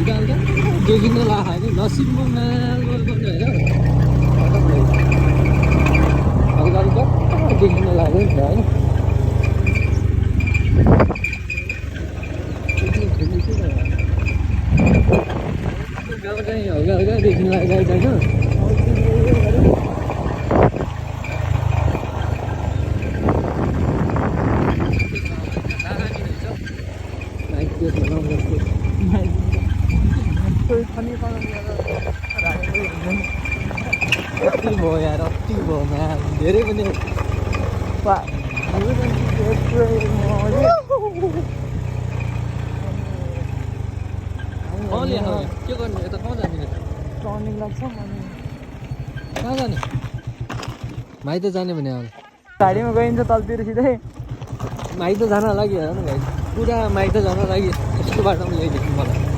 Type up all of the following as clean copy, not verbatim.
हल्का हल्का देखिन लाग्यो नि नसिबमा गएको होइन हल्का हल्का देखिन लाग्यो नि त होइन गाउँ चाहिँ हल्का हल्का देखिन लागेको होइन कति भयो यार अति भयो म्याम धेरै पनि के गर्ने यता कहाँ जाने कहाँ जाने माइत जाने भने अब गाडीमा गइन्छ तलतिर सिधै माइत जान लागि हेर न भाइ पुरा माइत जान लागि यस्तो बाटोमा ल्याइदिनु मलाई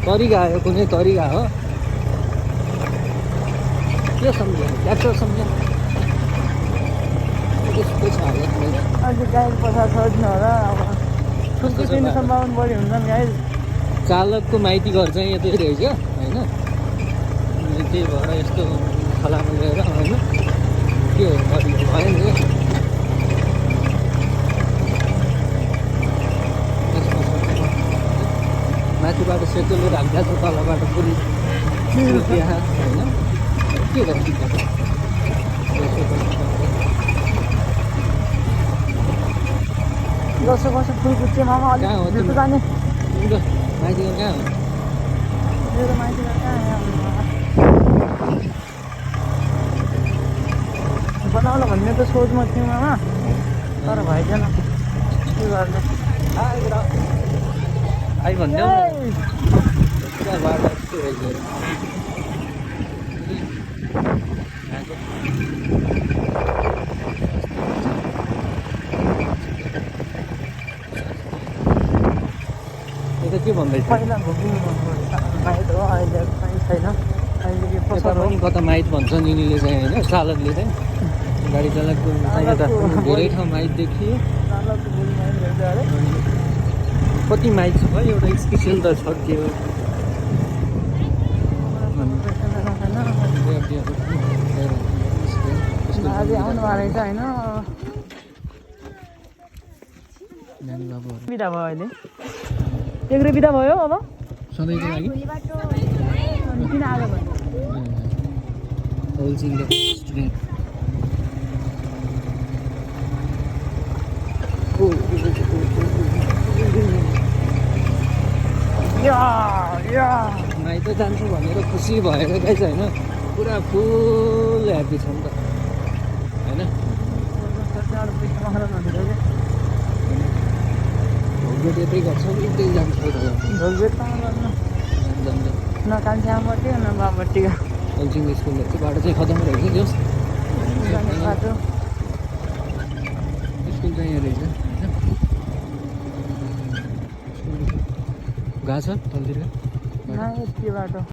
तरिका आयो कुनै तरिका हो के सम्झ्यो ट्र्याक्टर सम्झ्यो त्यस्तो छ हालत मेरो अहिले गाई पछा छोड्नु होला अब ठुल्को दिने सम्भावना बढी हुन्छ नि गाई चालकको माइती घर चाहिँ यतै रहेछ होइन अनि त्यही भएर यस्तो खलामा ल्याएर होइन के भयो नि माथिबाट सेतोले राखिदिएको छ तलबाट पुरी त्यहाँ होइन के गर्नु कसो कसो फुल कुच्चे मामा अलिक कहाँ हो भित्र जाने तिम्रो माइती घर कहाँ हो मेरो माइती कहाँ बनाउला भन्ने त सोचमा थियौँ मामा तर भइदिएन के गर्ने आइ भन्देऊ पुरा बाटो यस्तो रहेछ यता के भन्दैछ पहिला घुम्नु माइत हो अहिले कहीँ छैन अहिले के यता पसल हो पनि कता माइत भन्छ निनीले चाहिँ होइन चालकले चाहिँ गाडी चालकको यता धेरै ठाउँ माइत देखियो चालकको बुढी माइत रहेछ अरे कति माइत छ एउटा स्पेसियल त छ के हो अझै आउनु रहेछ होइन नानी बाबुहरू बिदा भयो अहिले एक्रो बिदा भयो अब सधैँको लागि अनि किन आएको भन्नु होलसिङको स्टुडेन्ट माइत जान्छु भनेर खुसी भएर गाइस होइन पुरा फुल ह्याप्पी छ नि त होइन भोलगेट यतै गर्छ उतै जान्छ न कान्छी आमाबट्टी न बाबट्टीको होलसिङ स्कुल चाहिँ बाटो चाहिँ खतम रहेछ जस बाटो स्कुल चाहिँ यहाँ रहेछ होइन गएको छ तलतिर न यति बाटो